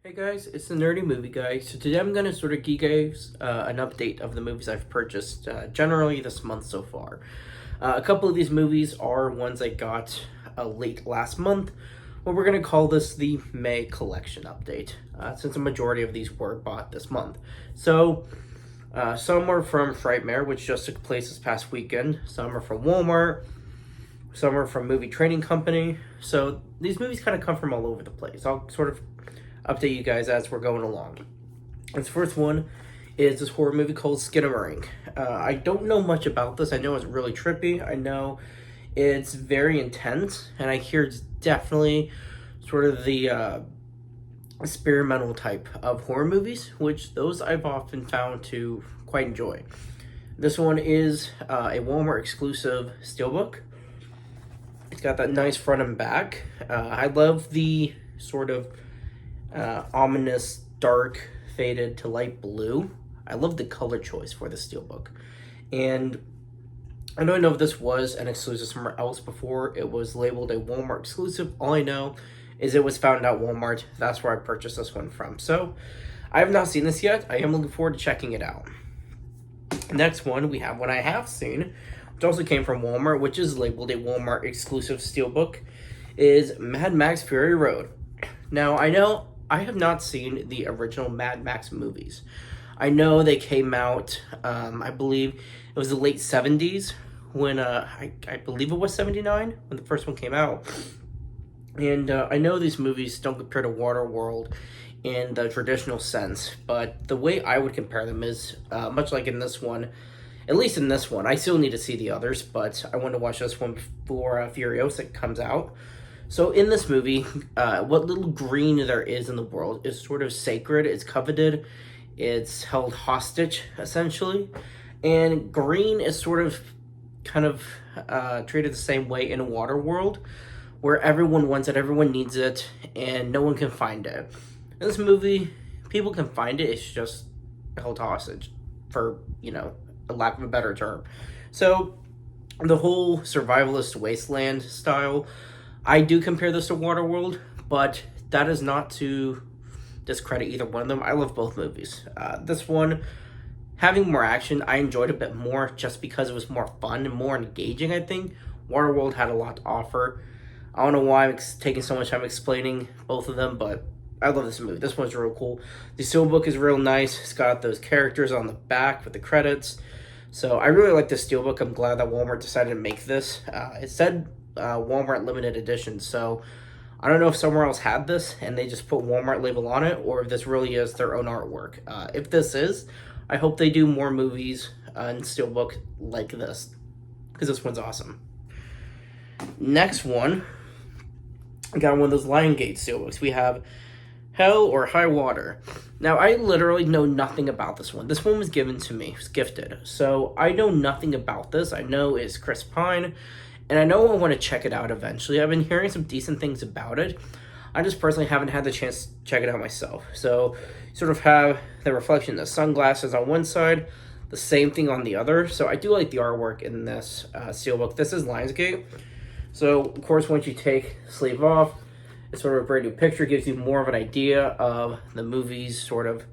Hey guys, it's the Nerdy Movie Guy. So today I'm going to sort of give you guys an update of the movies I've purchased generally this month so far. A couple of these movies are ones I got late last month, but we're going to call this the May collection update, since a majority of these were bought this month. So some are from Frightmare, which just took place this past weekend. Some are from Walmart. Some are from Movie Trading Company. So these movies kind of come from all over the place. I'll sort of update you guys as we're going along. This first one is this horror movie called Skinamarink. I don't know much about this. I know it's really trippy. I know it's very intense, and I hear it's definitely sort of the experimental type of horror movies, which those I've often found to quite enjoy. This one is a Walmart exclusive steelbook. It's got that nice front and back. I love the sort of ominous, dark, faded to light blue. I love the color choice for the steelbook. And I don't know if this was an exclusive somewhere else before. It was labeled a Walmart exclusive. All I know is it was found at Walmart. That's where I purchased this one from. So I have not seen this yet. I am looking forward to checking it out. Next one, we have one I have seen, which also came from Walmart, which is labeled a Walmart exclusive steelbook, is Mad Max Fury Road. Now, I know I have not seen the original Mad Max movies. I know they came out, I believe it was the late 70s when, I believe it was 79 when the first one came out. And I know these movies don't compare to Waterworld in the traditional sense, but the way I would compare them is much like in this one, at least in this one. I still need to see the others, but I want to watch this one before Furiosa comes out. So in this movie, what little green there is in the world is sort of sacred. It's coveted. It's held hostage, essentially. And green is sort of kind of treated the same way in a water world, where everyone wants it, everyone needs it, and no one can find it. In this movie, people can find it. It's just held hostage, for, a lack of a better term. So the whole survivalist wasteland style, I do compare this to Waterworld, but that is not to discredit either one of them. I love both movies. This one, having more action, I enjoyed a bit more just because it was more fun and more engaging, I think. Waterworld had a lot to offer. I don't know why I'm taking so much time explaining both of them, but I love this movie. This one's real cool. The steelbook is real nice. It's got those characters on the back with the credits. So I really like this steelbook. I'm glad that Walmart decided to make this. It said Walmart limited edition, so I don't know if somewhere else had this and they just put Walmart label on it, or if this really is their own artwork. If this is, I hope they do more movies in steelbook like this, because this one's awesome. Next one, I got one of those Lionsgate steelbooks. We have Hell or High Water. Now, I literally know nothing about this one. This one was given to me. It was gifted. So I know nothing about this. I know it's Chris Pine, and I know I want to check it out eventually. I've been hearing some decent things about it. I just personally haven't had the chance to check it out myself. So sort of have the reflection of the sunglasses on one side, the same thing on the other. So I do like the artwork in this steelbook. This is Lionsgate. So, of course, once you take the sleeve off, it's sort of a brand new picture. Gives you more of an idea of the movie's sort of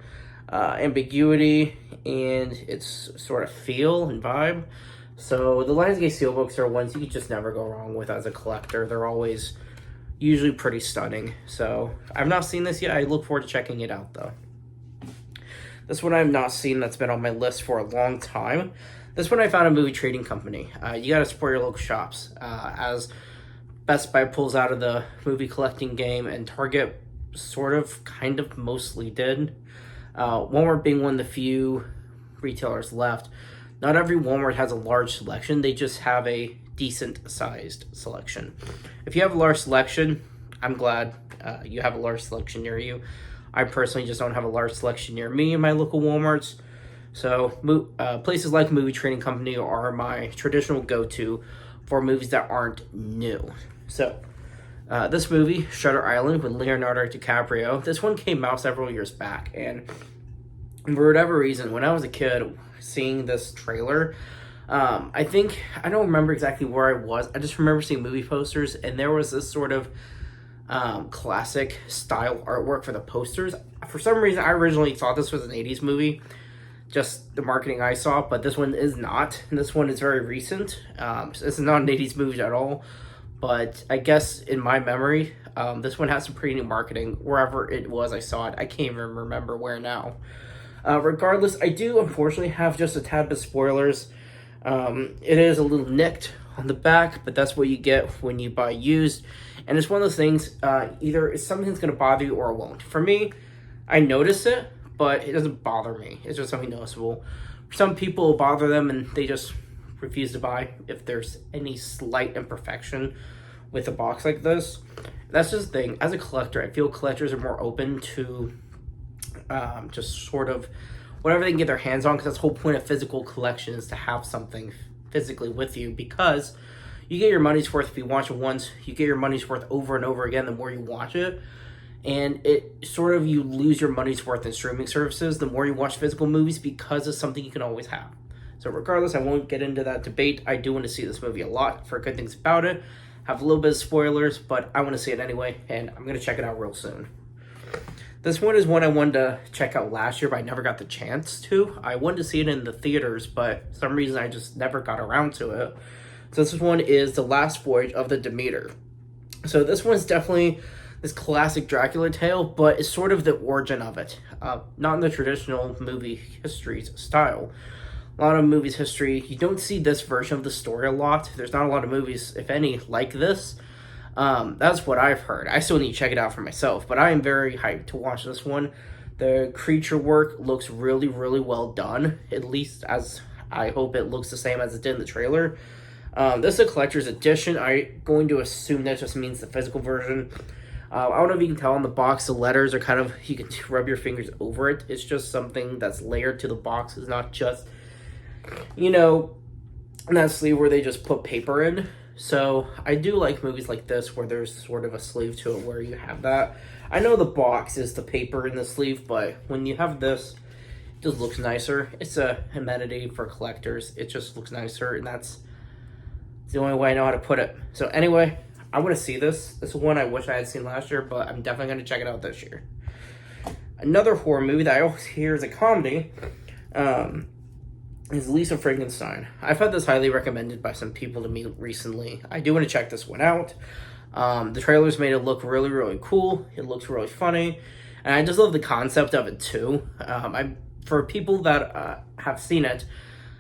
ambiguity and its sort of feel and vibe. So the Lionsgate steelbooks are ones you can just never go wrong with as a collector. They're always usually pretty stunning. So I've not seen this yet. I look forward to checking it out, though. This one I have not seen. That's been on my list for a long time. This one I found at Movie Trading Company. You got to support your local shops. As Best Buy pulls out of the movie collecting game, and Target sort of, kind of, mostly did. Walmart being one of the few retailers left. Not every Walmart has a large selection. They just have a decent-sized selection. If you have a large selection, I'm glad you have a large selection near you. I personally just don't have a large selection near me in my local Walmarts. So places like Movie Trading Company are my traditional go-to for movies that aren't new. So this movie, Shutter Island, with Leonardo DiCaprio, this one came out several years back. And for whatever reason, when I was a kid, seeing this trailer, I don't remember exactly where I was. I just remember seeing movie posters, and there was this sort of classic style artwork for the posters. For some reason, I originally thought this was an 80s movie, just the marketing I saw, but this one is not. This one is very recent. So this is not an 80s movie at all, but I guess in my memory, this one has some pretty new marketing. Wherever it was, I saw it. I can't even remember where now. Regardless, I do unfortunately have just a tad bit spoilers. It is a little nicked on the back, but that's what you get when you buy used. And it's one of those things, either something's going to bother you or it won't. For me, I notice it, but it doesn't bother me. It's just something noticeable. For some people, it'll bother them and they just refuse to buy if there's any slight imperfection with a box like this. That's just the thing. As a collector, I feel collectors are more open to just sort of whatever they can get their hands on, because that's the whole point of physical collection, is to have something physically with you, because you get your money's worth. If you watch it once, you get your money's worth over and over again the more you watch it. And it sort of, you lose your money's worth in streaming services the more you watch physical movies, because it's something you can always have. So regardless, I won't get into that debate. I do want to see this movie a lot for good things about it. Have a little bit of spoilers, but I want to see it anyway, and I'm going to check it out real soon. This one is one I wanted to check out last year, but I never got the chance to. I wanted to see it in the theaters, but for some reason I just never got around to it. So this one is The Last Voyage of the Demeter. So this one's definitely this classic Dracula tale, but it's sort of the origin of it. Not in the traditional movie history style. A lot of movies history, you don't see this version of the story a lot. There's not a lot of movies, if any, like this. That's what I've heard. I still need to check it out for myself, but I am very hyped to watch this one. The creature work looks really, really well done, at least as I hope it looks the same as it did in the trailer. This is a collector's edition. I'm going to assume that just means the physical version. I don't know if you can tell on the box, the letters are kind of, you can rub your fingers over it. It's just something that's layered to the box. It's not just, you know, that sleeve where they just put paper in. So I do like movies like this where there's sort of a sleeve to it where you have that. I know the box is the paper in the sleeve, but when you have this, it just looks nicer. It's a amenity for collectors. It just looks nicer, and that's the only way I know how to put it. So anyway, I want to see this. This is one I wish I had seen last year, but I'm definitely going to check it out this year. Another horror movie that I always hear is a comedy is Lisa Frankenstein. I've had this highly recommended by some people to me recently. I do want to check this one out. The trailers made it look really, really cool. It looks really funny. And I just love the concept of it too. For people that have seen it,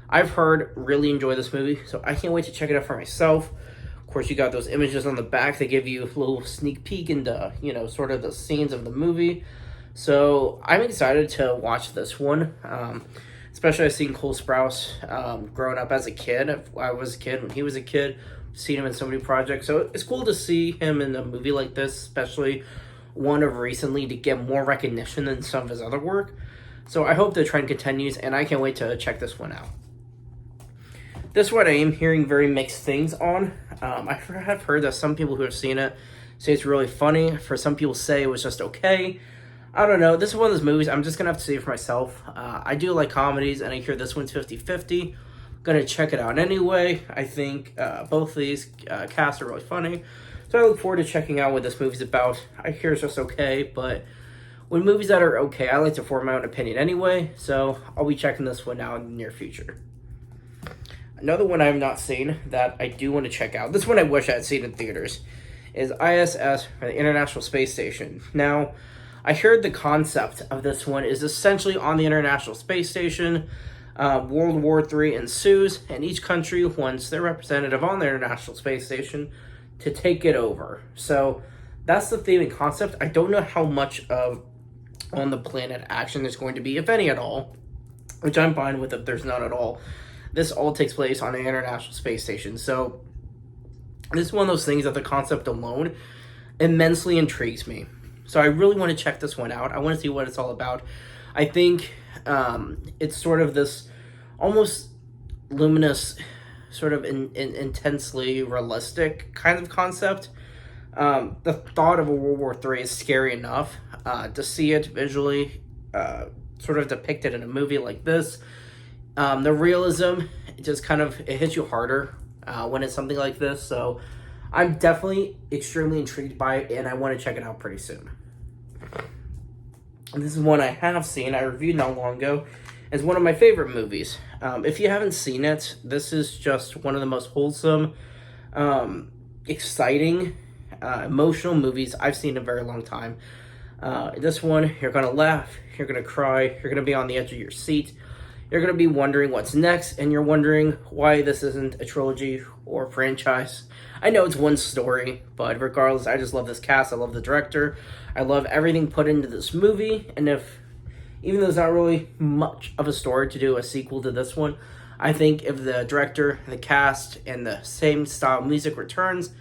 I've heard really enjoy this movie, so I can't wait to check it out for myself. Of course, you got those images on the back that give you a little sneak peek into, you know, sort of the scenes of the movie. So I'm excited to watch this one. Especially I've seen Cole Sprouse growing up as a kid. I was a kid when he was a kid. Seen him in so many projects. So it's cool to see him in a movie like this, especially one of recently, to get more recognition than some of his other work. So I hope the trend continues, and I can't wait to check this one out. This one I am hearing very mixed things on. I have heard that some people who have seen it say it's really funny. For some people say it was just okay. I don't know. This is one of those movies I'm just going to have to see it for myself. I do like comedies, and I hear this one's 50-50. Going to check it out anyway. I think both of these casts are really funny. So I look forward to checking out what this movie's about. I hear it's just okay, but when movies that are okay, I like to form my own opinion anyway. So I'll be checking this one out in the near future. Another one I have not seen that I do want to check out, this one I wish I had seen in theaters, is ISS, or the International Space Station. Now, I heard the concept of this one is essentially on the International Space Station, World War III ensues, and each country wants their representative on the International Space Station to take it over. So that's the theme and concept. I don't know how much of on the planet action there's going to be, if any at all, which I'm fine with if there's none at all. This all takes place on the International Space Station. So this is one of those things that the concept alone immensely intrigues me. So I really want to check this one out. I want to see what it's all about. I think it's sort of this almost luminous, sort of intensely realistic kind of concept. The thought of a World War III is scary enough. To see it visually sort of depicted in a movie like this, the realism, it just kind of, it hits you harder when it's something like this. So I'm definitely extremely intrigued by it, and I want to check it out pretty soon. And this is one I have seen. I reviewed not long ago. It's one of my favorite movies. If you haven't seen it, this is just one of the most wholesome, exciting, emotional movies I've seen in a very long time. This one, you're going to laugh, you're going to cry, you're going to be on the edge of your seat, you're going to be wondering what's next, and you're wondering why this isn't a trilogy or franchise. I know it's one story, but regardless, I just love this cast, I love the director, I love everything put into this movie, and even though there's not really much of a story to do a sequel to this one, I think if the director, the cast, and the same style music returns,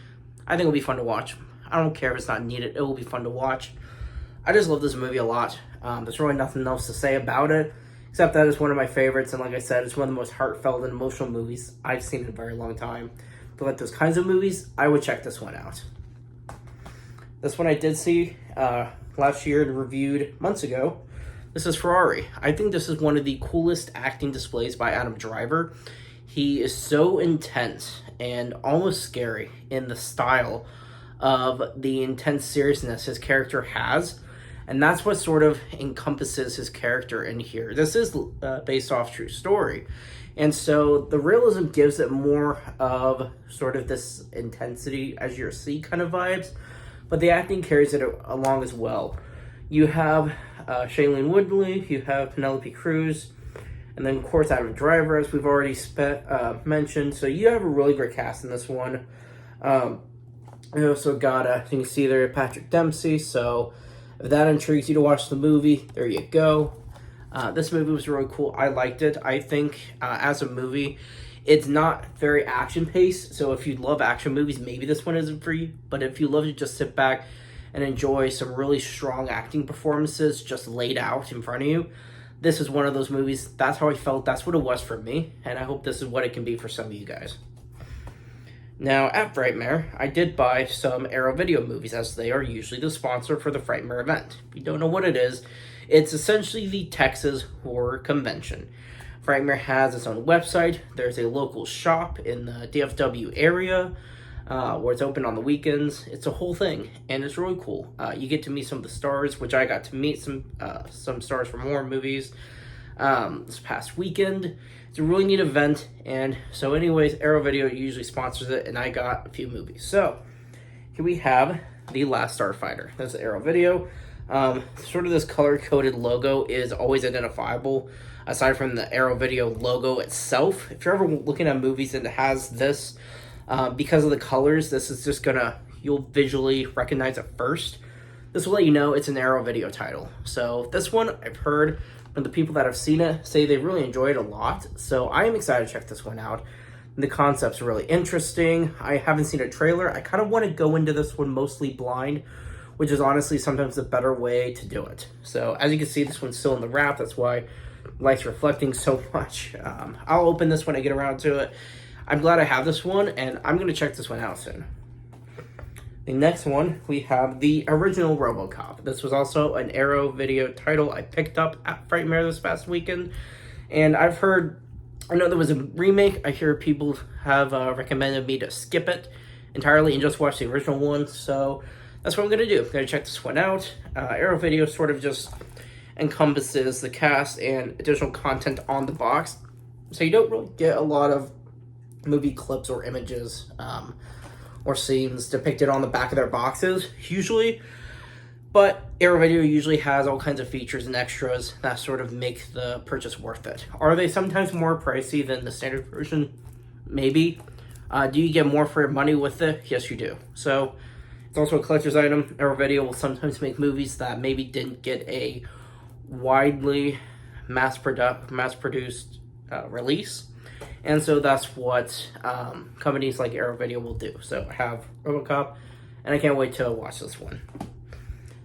I think it'll be fun to watch. I don't care if it's not needed, it will be fun to watch. I just love this movie a lot. There's really nothing else to say about it, except that it's one of my favorites, and like I said, it's one of the most heartfelt and emotional movies I've seen in a very long time. If you like those kinds of movies, I would check this one out. This one I did see last year and reviewed months ago. This is Ferrari. I think this is one of the coolest acting displays by Adam Driver. He is so intense and almost scary in the style of the intense seriousness his character has. And that's what sort of encompasses his character in here. This is based off true story. And so the realism gives it more of sort of this intensity as you see kind of vibes. But the acting carries it along as well. You have Shailene Woodley, you have Penelope Cruz, and then of course Adam Driver, as we've already mentioned. So you have a really great cast in this one. You also got, you can see there, Patrick Dempsey. So if that intrigues you to watch the movie, there you go. This movie was really cool. I liked it. I think as a movie, it's not very action-paced. So if you love action movies, maybe this one isn't for you. But if you love to just sit back and enjoy some really strong acting performances just laid out in front of you, this is one of those movies. That's how I felt. That's what it was for me. And I hope this is what it can be for some of you guys. Now, at Frightmare, I did buy some Arrow Video movies, as they are usually the sponsor for the Frightmare event. If you don't know what it is, it's essentially the Texas Horror Convention. Frightmare has its own website. There's a local shop in the DFW area where it's open on the weekends. It's a whole thing, and it's really cool. You get to meet some of the stars, which I got to meet some stars from horror movies this past weekend. It's a really neat event, and so anyways, Arrow Video usually sponsors it, and I got a few movies. So here we have The Last Starfighter. That's Arrow Video. Sort of this color-coded logo is always identifiable, aside from the Arrow Video logo itself. If you're ever looking at movies and it has this, because of the colors, this is just you'll visually recognize it first. This will let you know it's an Arrow Video title. So this one, I've heard from the people that have seen it say they really enjoy it a lot. So I am excited to check this one out. The concept's really interesting. I haven't seen a trailer. I kind of want to go into this one mostly blind, which is honestly sometimes a better way to do it. So as you can see, this one's still in the wrap. That's why light's reflecting so much. I'll open this when I get around to it. I'm glad I have this one, and I'm going to check this one out soon. The next one, we have the original RoboCop. This was also an Arrow Video title I picked up at Frightmare this past weekend. And I know there was a remake. I hear people have recommended me to skip it entirely and just watch the original one. So that's what I'm going to do. I'm going to check this one out. Arrow Video sort of just encompasses the cast and additional content on the box. So you don't really get a lot of movie clips or images or scenes depicted on the back of their boxes, usually. But Arrow Video usually has all kinds of features and extras that sort of make the purchase worth it. Are they sometimes more pricey than the standard version? Maybe. Do you get more for your money with it? Yes, you do. So it's also a collector's item. Arrow Video will sometimes make movies that maybe didn't get a widely mass-produced release. And so that's what companies like Arrow Video will do. So I have RoboCop, and I can't wait to watch this one.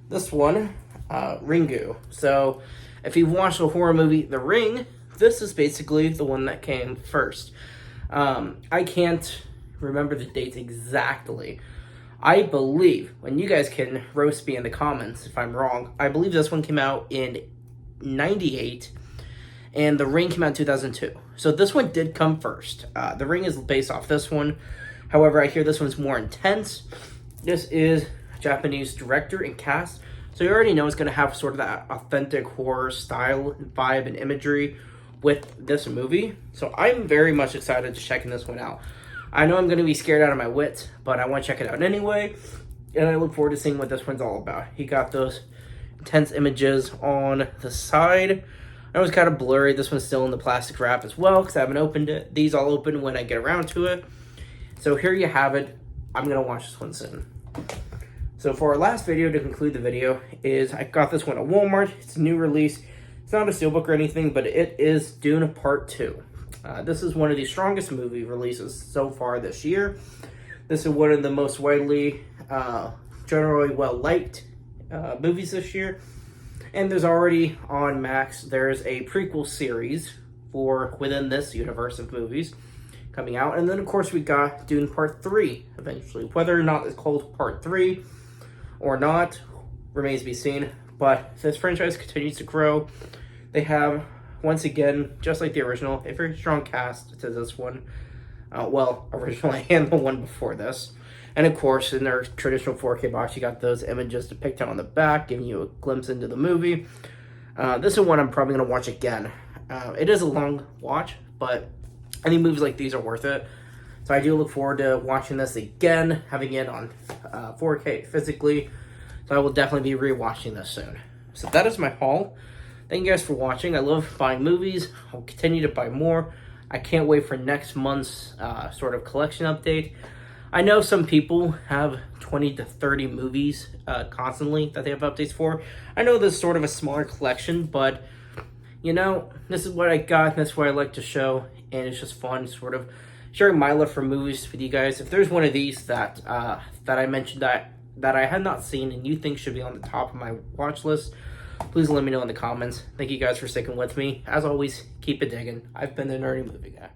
This one, Ringu. So if you've watched the horror movie The Ring, this is basically the one that came first. I can't remember the dates exactly. I believe, when you guys can roast me in the comments if I'm wrong, I believe this one came out in 98, and The Ring came out in 2002. So this one did come first. The Ring is based off this one. However, I hear this one's more intense. This is a Japanese director and cast, so you already know it's going to have sort of that authentic horror style, vibe, and imagery with this movie. So I'm very much excited to checking this one out. I know I'm going to be scared out of my wits, but I want to check it out anyway, and I look forward to seeing what this one's all about. He got those intense images on the side. I know it's kind of blurry. This one's still in the plastic wrap as well because I haven't opened it. These all open when I get around to it. So here you have it. I'm going to watch this one soon. So for our last video to conclude the video is I got this one at Walmart. It's a new release. It's not a steelbook or anything, but it is Dune Part 2. This is one of the strongest movie releases so far this year. This is one of the most widely, generally well-liked movies this year. And there's already on Max, there's a prequel series for within this universe of movies coming out. And then, of course, we got Dune Part 3 eventually. Whether or not it's called Part 3 or not remains to be seen. But this franchise continues to grow. They have, once again, just like the original, a very strong cast to this one. Originally and the one before this. And of course, in their traditional 4K box, you got those images depicted on the back, giving you a glimpse into the movie. This is one I'm probably going to watch again. It is a long watch, but I think movies like these are worth it. So I do look forward to watching this again, having it on 4K physically. So I will definitely be rewatching this soon. So that is my haul. Thank you guys for watching. I love buying movies. I'll continue to buy more. I can't wait for next month's sort of collection update. I know some people have 20 to 30 movies constantly that they have updates for. I know this is sort of a smaller collection, but you know, this is what I got, and that's what I like to show, and it's just fun sort of sharing my love for movies with you guys. If there's one of these that I mentioned that I had not seen and you think should be on the top of my watch list, please let me know in the comments. Thank you guys for sticking with me. As always, keep it digging. I've been the Nerdy Movie Guy.